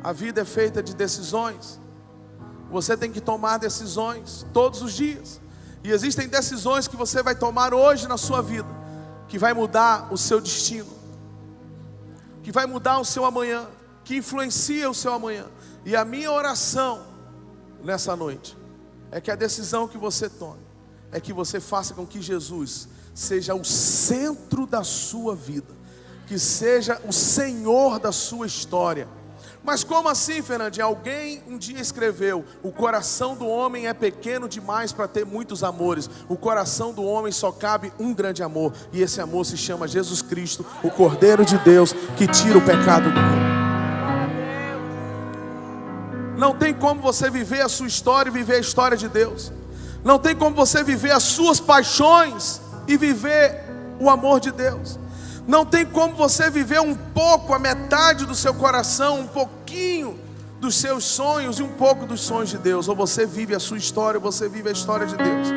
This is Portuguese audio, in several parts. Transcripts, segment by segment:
A vida é feita de decisões. Você tem que tomar decisões todos os dias. E existem decisões que você vai tomar hoje na sua vida, que vai mudar o seu destino, que vai mudar o seu amanhã, que influencia o seu amanhã. E a minha oração nessa noite é que a decisão que você tome, é que você faça com que Jesus seja o centro da sua vida, que seja o Senhor da sua história. Mas como assim, Fernandinho? Alguém um dia escreveu: o coração do homem é pequeno demais para ter muitos amores. O coração do homem só cabe um grande amor, e esse amor se chama Jesus Cristo, o Cordeiro de Deus, que tira o pecado do mundo. Não tem como você viver a sua história e viver a história de Deus. Não tem como você viver as suas paixões e viver o amor de Deus. Não tem como você viver um pouco, a metade do seu coração, um pouquinho dos seus sonhos e um pouco dos sonhos de Deus. Ou você vive a sua história, ou você vive a história de Deus.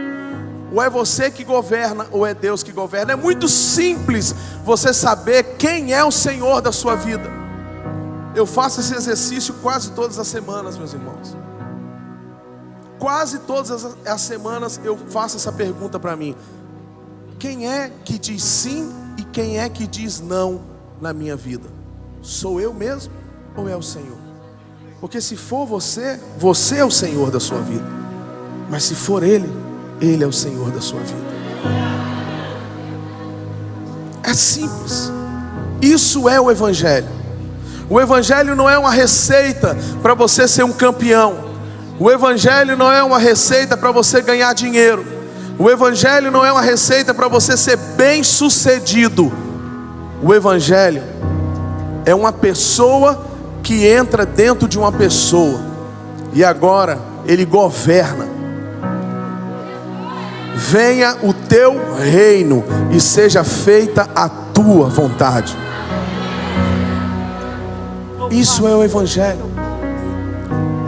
Ou é você que governa, ou é Deus que governa. É muito simples você saber quem é o Senhor da sua vida. Eu faço esse exercício quase todas as semanas, meus irmãos. Quase todas as semanas eu faço essa pergunta para mim: quem é que diz sim e quem é que diz não na minha vida? Sou eu mesmo ou é o Senhor? Porque se for você, você é o Senhor da sua vida. Mas se for Ele, Ele é o Senhor da sua vida. É simples. Isso é o Evangelho. O Evangelho não é uma receita para você ser um campeão. O Evangelho não é uma receita para você ganhar dinheiro. O Evangelho não é uma receita para você ser bem sucedido. O Evangelho é uma pessoa que entra dentro de uma pessoa, e agora ele governa. Venha o teu reino e seja feita a tua vontade. Isso é o Evangelho.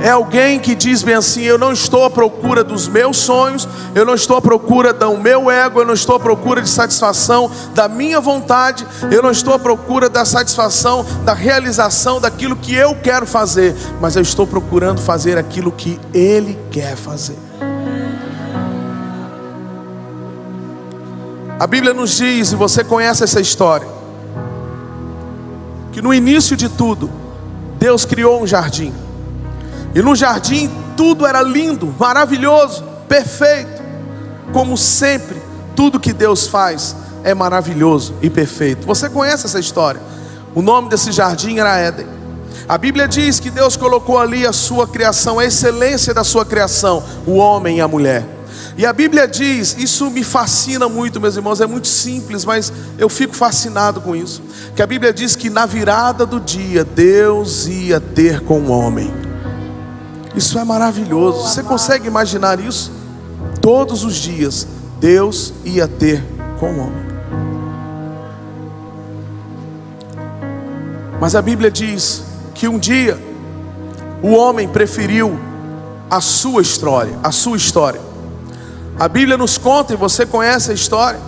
É alguém que diz bem assim: eu não estou à procura dos meus sonhos, eu não estou à procura do meu ego, eu não estou à procura de satisfação da minha vontade, eu não estou à procura da satisfação, da realização daquilo que eu quero fazer, mas eu estou procurando fazer aquilo que Ele quer fazer. A Bíblia nos diz, e você conhece essa história, que no início de tudo, Deus criou um jardim. E no jardim tudo era lindo, maravilhoso, perfeito. Como sempre, tudo que Deus faz é maravilhoso e perfeito. Você conhece essa história? O nome desse jardim era Éden. A Bíblia diz que Deus colocou ali a sua criação, a excelência da sua criação, o homem e a mulher. E a Bíblia diz, isso me fascina muito, meus irmãos, é muito simples, mas eu fico fascinado com isso, que a Bíblia diz que na virada do dia, Deus ia ter com o homem. Isso é maravilhoso. Você consegue imaginar isso? Todos os dias Deus ia ter com o homem. Mas a Bíblia diz que um dia o homem preferiu a sua história. A Bíblia nos conta, e você conhece a história,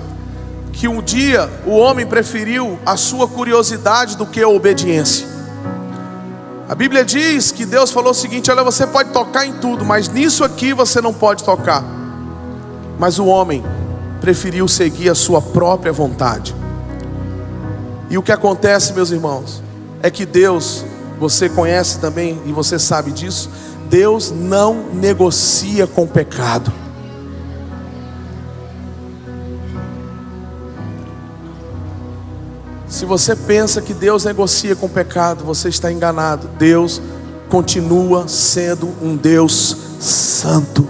que um dia o homem preferiu a sua curiosidade do que a obediência. A Bíblia diz que Deus falou o seguinte: olha, você pode tocar em tudo, mas nisso aqui você não pode tocar. Mas o homem preferiu seguir a sua própria vontade. E o que acontece, meus irmãos, é que Deus, você conhece também e você sabe disso, Deus não negocia com o pecado. Se você pensa que Deus negocia com o pecado, você está enganado. Deus continua sendo um Deus santo.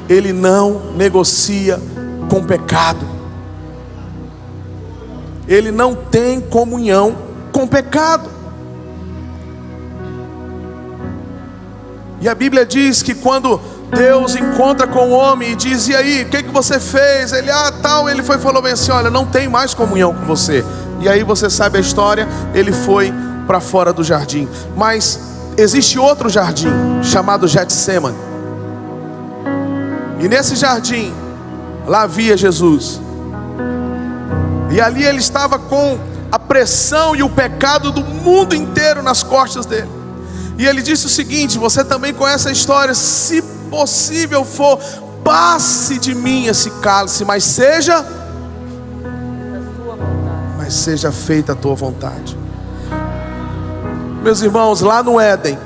Ele não negocia com o pecado. Ele não tem comunhão com o pecado. E a Bíblia diz que quando Deus encontra com o homem e diz: e aí, o que você fez? Ele, ele foi e falou bem assim: olha, não tem mais comunhão com você. E aí você sabe a história, ele foi para fora do jardim. Mas existe outro jardim, chamado Getsemane. E nesse jardim, lá havia Jesus. E ali ele estava com a pressão e o pecado do mundo inteiro nas costas dele. E ele disse o seguinte: você também conhece a história: se possível for, passe de mim esse cálice, mas seja feita a tua vontade. Meus irmãos, lá no Éden,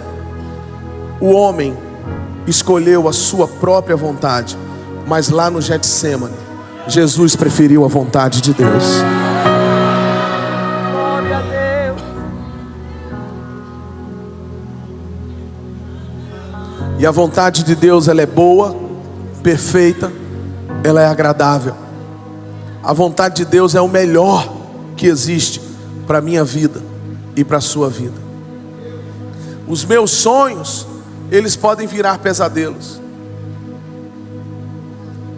o homem escolheu a sua própria vontade, mas lá no Getsemane, Jesus preferiu a vontade de Deus. Glória a Deus. E a vontade de Deus, ela é boa, perfeita, ela é agradável. A vontade de Deus é o melhor que existe para a minha vida e para a sua vida. Os meus sonhos, eles podem virar pesadelos.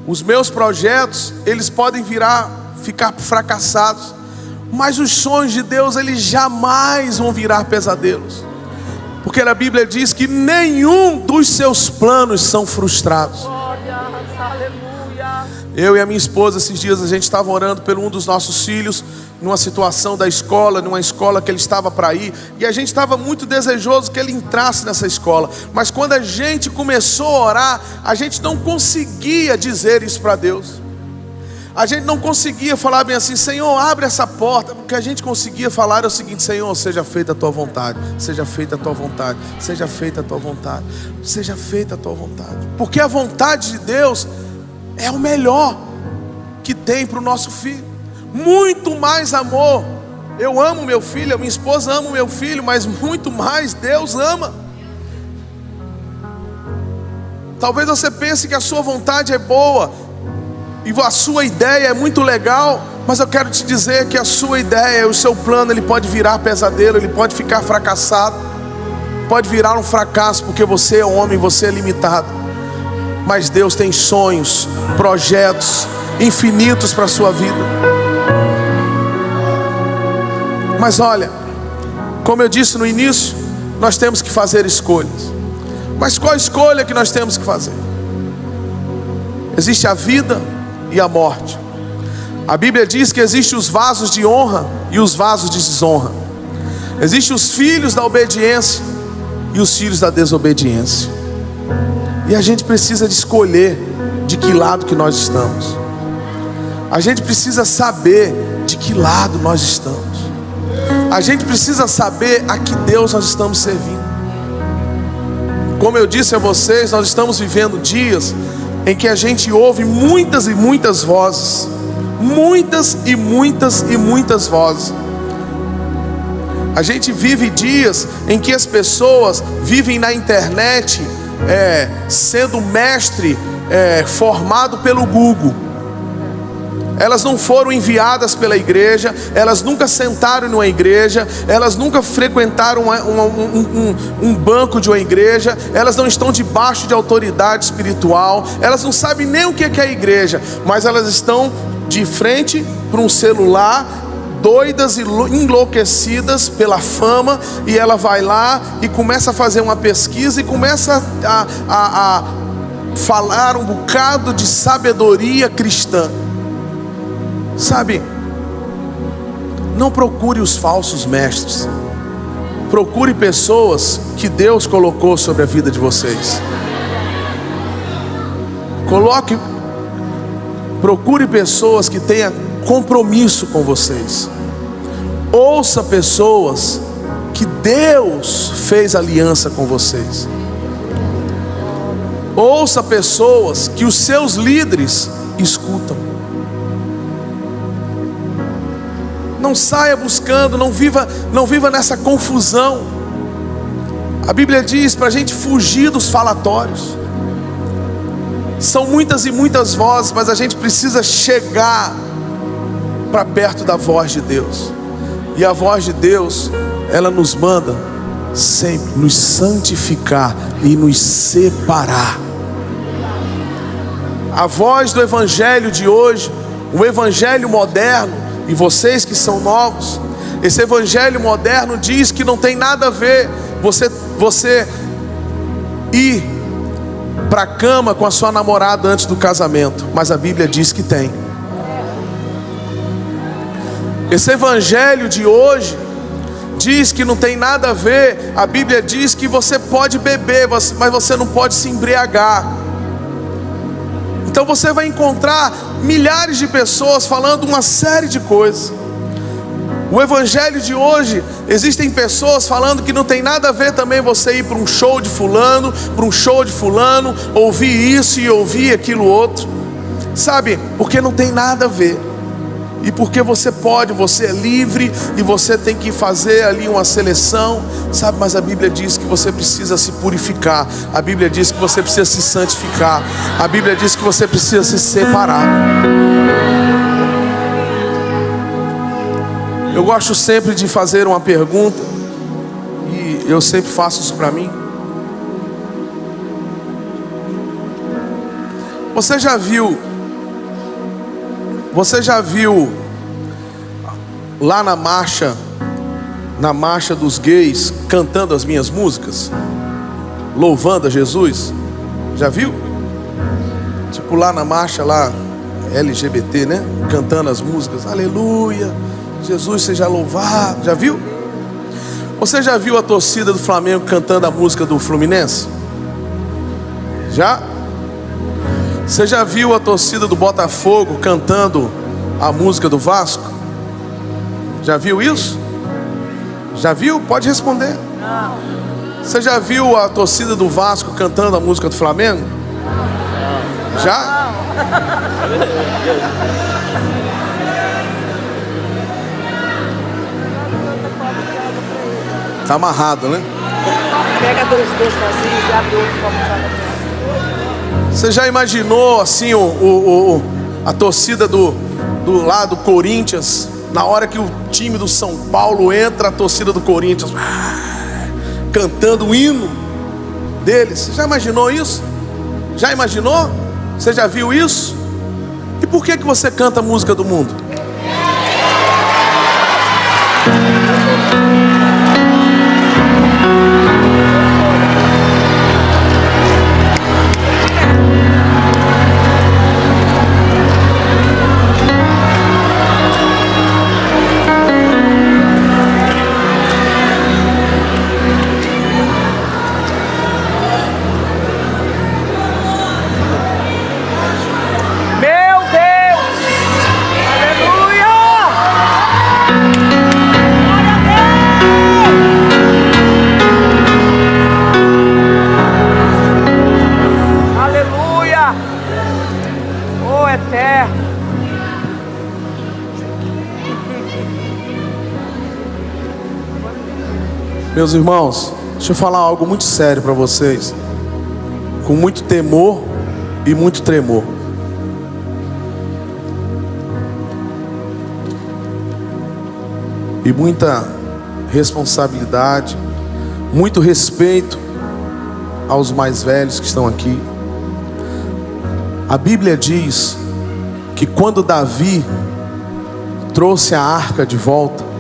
Os meus projetos, eles podem ficar fracassados. Mas os sonhos de Deus, eles jamais vão virar pesadelos. Porque a Bíblia diz que nenhum dos seus planos são frustrados. Glória, aleluia. Eu e a minha esposa, esses dias a gente estava orando por um dos nossos filhos, numa situação da escola, numa escola que ele estava para ir, e a gente estava muito desejoso que ele entrasse nessa escola. Mas quando a gente começou a orar, a gente não conseguia dizer isso para Deus. A gente não conseguia falar bem assim: Senhor, abre essa porta. O que a gente conseguia falar era o seguinte: Senhor, seja feita a tua vontade, seja feita a tua vontade, seja feita a tua vontade, seja feita a tua vontade. Porque a vontade de Deus é o melhor que tem para o nosso filho. Muito mais amor. Eu amo meu filho, a minha esposa ama o meu filho, mas muito mais Deus ama. Talvez você pense que a sua vontade é boa e a sua ideia é muito legal, mas eu quero te dizer que a sua ideia, o seu plano, ele pode virar pesadelo, ele pode ficar fracassado, pode virar um fracasso, porque você é homem, você é limitado. Mas Deus tem sonhos, projetos infinitos para a sua vida. Mas olha, como eu disse no início, nós temos que fazer escolhas. Mas qual escolha que nós temos que fazer? Existe a vida e a morte. A Bíblia diz que existem os vasos de honra e os vasos de desonra. Existem os filhos da obediência e os filhos da desobediência. E a gente precisa de escolher de que lado que nós estamos. A gente precisa saber de que lado nós estamos. A gente precisa saber a que Deus nós estamos servindo. Como eu disse a vocês, nós estamos vivendo dias em que a gente ouve muitas e muitas vozes. Muitas e muitas e muitas vozes. A gente vive dias em que as pessoas vivem na internet, sendo mestre formado pelo Google. Elas não foram enviadas pela igreja, elas nunca sentaram numa igreja, elas nunca frequentaram um banco de uma igreja, elas não estão debaixo de autoridade espiritual, elas não sabem nem o que é a igreja, mas elas estão de frente para um celular, doidas e enlouquecidas pela fama, e ela vai lá e começa a fazer uma pesquisa e começa a falar um bocado de sabedoria cristã. Sabe, não procure os falsos mestres. Procure pessoas que Deus colocou sobre a vida de vocês. Procure pessoas que tenham compromisso com vocês. Ouça pessoas que Deus fez aliança com vocês. Ouça pessoas que os seus líderes escutam. Não saia buscando, não viva nessa confusão. A Bíblia diz para a gente fugir dos falatórios. São muitas e muitas vozes, mas a gente precisa chegar para perto da voz de Deus. E a voz de Deus, ela nos manda sempre nos santificar e nos separar. A voz do evangelho de hoje, o evangelho moderno, e vocês que são novos, esse evangelho moderno diz que não tem nada a ver você ir para a cama com a sua namorada antes do casamento, mas a Bíblia diz que tem. Esse evangelho de hoje diz que não tem nada a ver. A Bíblia diz que você pode beber, mas você não pode se embriagar. Então você vai encontrar milhares de pessoas falando uma série de coisas. O evangelho de hoje, existem pessoas falando que não tem nada a ver também você ir para um show de fulano, ouvir isso e ouvir aquilo outro, sabe? Porque não tem nada a ver. E porque você pode, você é livre e você tem que fazer ali uma seleção, sabe? Mas a Bíblia diz que você precisa se purificar. A Bíblia diz que você precisa se santificar. A Bíblia diz que você precisa se separar. Eu gosto sempre de fazer uma pergunta, e eu sempre faço isso para mim. Você já viu lá na marcha dos gays, cantando as minhas músicas, louvando a Jesus? Já viu? Tipo lá na marcha lá LGBT, né? Cantando as músicas, aleluia, Jesus seja louvado. Já viu? Você já viu a torcida do Flamengo cantando a música do Fluminense? Já? Você já viu a torcida do Botafogo cantando a música do Vasco? Já viu isso? Já viu? Pode responder. Não. Você já viu a torcida do Vasco cantando a música do Flamengo? Já? Tá amarrado, né? Pega dois vazios e abre outro para mostrar. Você já imaginou assim a torcida do Corinthians, na hora que o time do São Paulo entra, a torcida do Corinthians cantando o hino deles? Você já imaginou isso? Já imaginou? Você já viu isso? E por que você canta a música do mundo? Meus irmãos, deixa eu falar algo muito sério para vocês, com muito temor e muito tremor. E muita responsabilidade, muito respeito aos mais velhos que estão aqui. A Bíblia diz que quando Davi trouxe a arca de volta,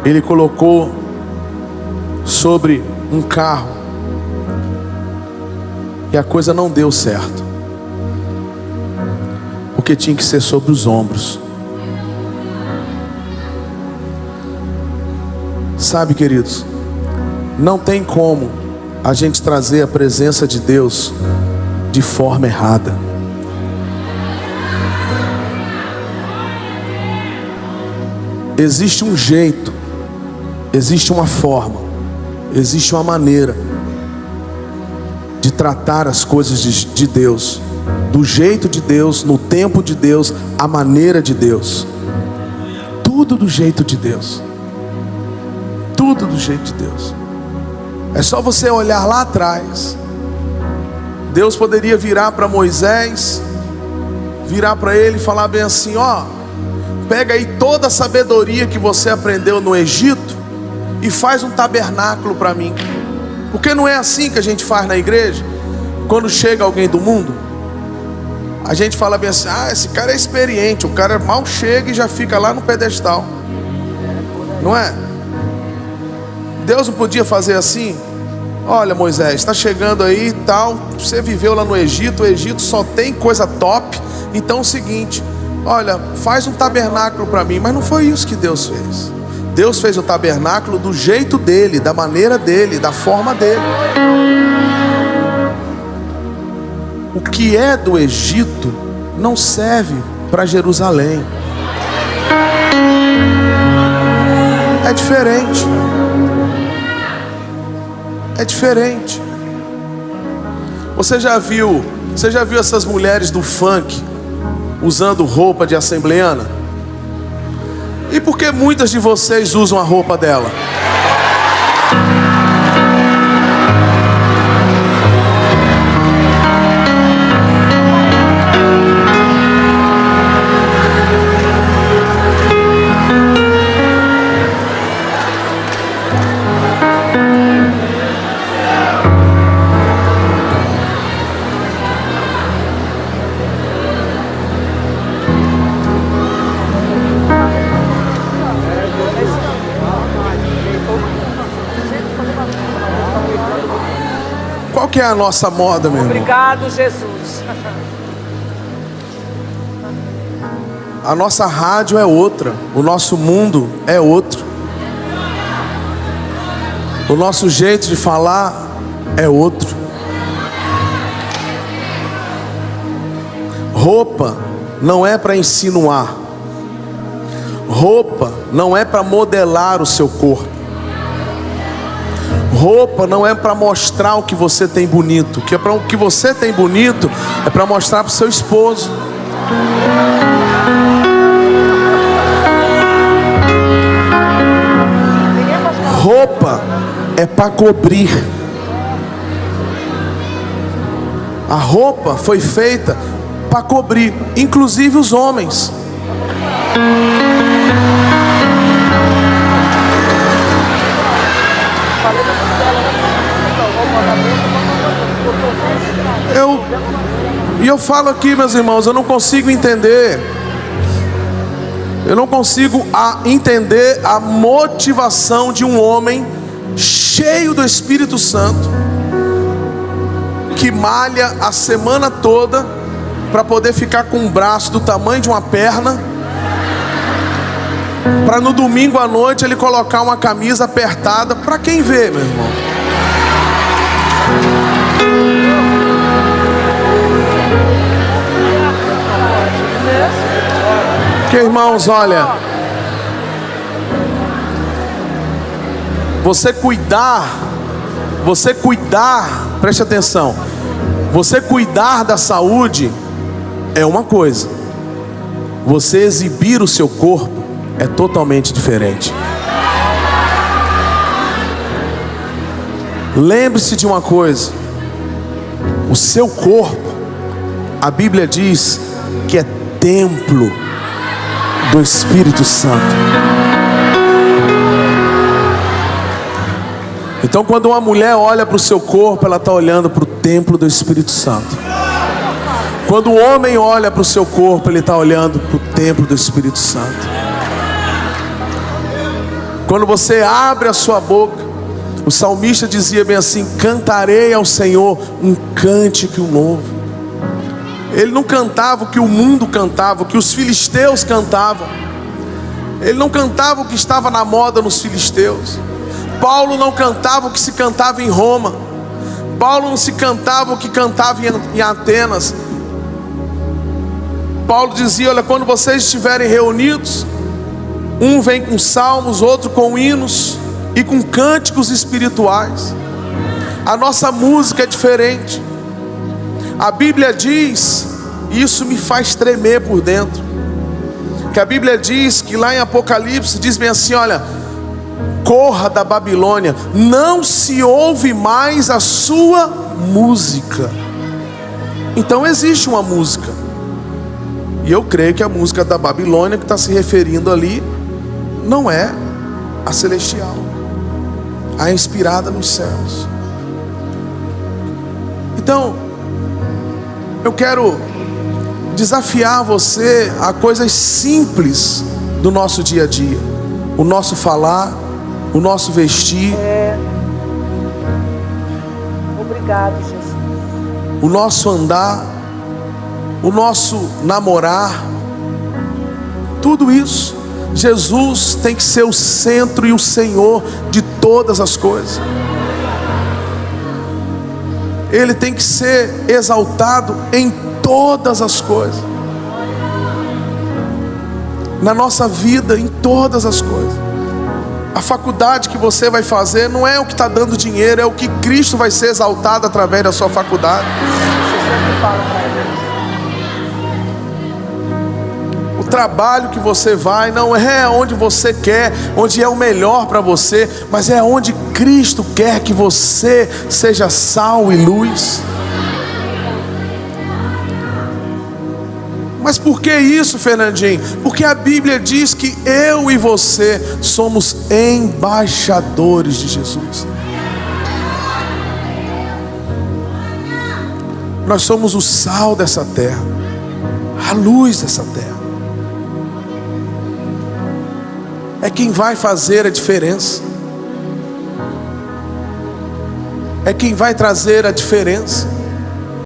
ele colocou sobre um carro e a coisa não deu certo, porque tinha que ser sobre os ombros. Sabe, queridos, não tem como a gente trazer a presença de Deus de forma errada. Existe um jeito, existe uma forma, existe uma maneira de tratar as coisas de Deus, do jeito de Deus, no tempo de Deus, a maneira de Deus. Tudo do jeito de Deus. Tudo do jeito de Deus. É só você olhar lá atrás. Deus poderia virar para Moisés, virar para ele e falar bem assim: ó, pega aí toda a sabedoria que você aprendeu no Egito e faz um tabernáculo para mim. Porque não é assim que a gente faz na igreja. Quando chega alguém do mundo, a gente fala bem assim: ah, esse cara é experiente. O cara mal chega e já fica lá no pedestal. Não é? Deus não podia fazer assim? Olha, Moisés, está chegando aí e tal, você viveu lá no Egito, o Egito só tem coisa top, Então é o seguinte, olha, faz um tabernáculo para mim. Mas não foi isso que Deus fez. Deus fez o tabernáculo do jeito dele, da maneira dele, da forma dele. O que é do Egito não serve para Jerusalém. É diferente. É diferente. Você já viu essas mulheres do funk usando roupa de assembleiana? E por que muitas de vocês usam a roupa dela? Qual que é a nossa moda, meu irmão? Obrigado, Jesus. A nossa rádio é outra. O nosso mundo é outro. O nosso jeito de falar é outro. Roupa não é para insinuar. Roupa não é para modelar o seu corpo. Roupa não é para mostrar o que você tem bonito. O que você tem bonito é para mostrar para o seu esposo. Roupa é para cobrir. A roupa foi feita para cobrir, inclusive os homens. Eu falo aqui, meus irmãos, eu não consigo entender. Eu não consigo entender a motivação de um homem cheio do Espírito Santo, que malha a semana toda para poder ficar com um braço do tamanho de uma perna, para no domingo à noite ele colocar uma camisa apertada. Para quem vê, meu irmão? Porque, irmãos, olha, você cuidar, preste atenção, você cuidar da saúde é uma coisa, você exibir o seu corpo é totalmente diferente. Lembre-se de uma coisa: o seu corpo, a Bíblia diz que é templo do Espírito Santo. Então, quando uma mulher olha para o seu corpo, ela está olhando para o templo do Espírito Santo. Quando o homem olha para o seu corpo, ele está olhando para o templo do Espírito Santo. Quando você abre a sua boca, o salmista dizia bem assim: cantarei ao Senhor um cântico novo. Ele não cantava o que o mundo cantava, o que os filisteus cantavam. Ele não cantava o que estava na moda nos filisteus. Paulo não cantava o que se cantava em Roma. Paulo não se cantava o que cantava em Atenas. Paulo dizia: olha, quando vocês estiverem reunidos, um vem com salmos, outro com hinos e com cânticos espirituais. A nossa música é diferente. A Bíblia diz, e isso me faz tremer por dentro, que a Bíblia diz que lá em Apocalipse diz bem assim: olha, corra da Babilônia, não se ouve mais a sua música. Então existe uma música, e eu creio que a música da Babilônia que está se referindo ali não é a celestial, a inspirada nos céus. Então eu quero desafiar você a coisas simples do nosso dia a dia: o nosso falar, o nosso vestir, Obrigado, Jesus. o nosso andar. o nosso namorar, tudo isso, Jesus tem que ser o centro e o Senhor de todas as coisas. Ele tem que ser exaltado em todas as coisas, na nossa vida, em todas as coisas. A faculdade que você vai fazer não é o que está dando dinheiro, é o que Cristo vai ser exaltado através da sua faculdade. O trabalho que você vai não é onde você quer, onde é o melhor para você, mas é onde Cristo quer que você seja sal e luz. Mas por que isso, Fernandinho? Porque a Bíblia diz que eu e você somos embaixadores de Jesus. Nós somos o sal dessa terra, a luz dessa terra. É quem vai fazer a diferença. É quem vai trazer a diferença.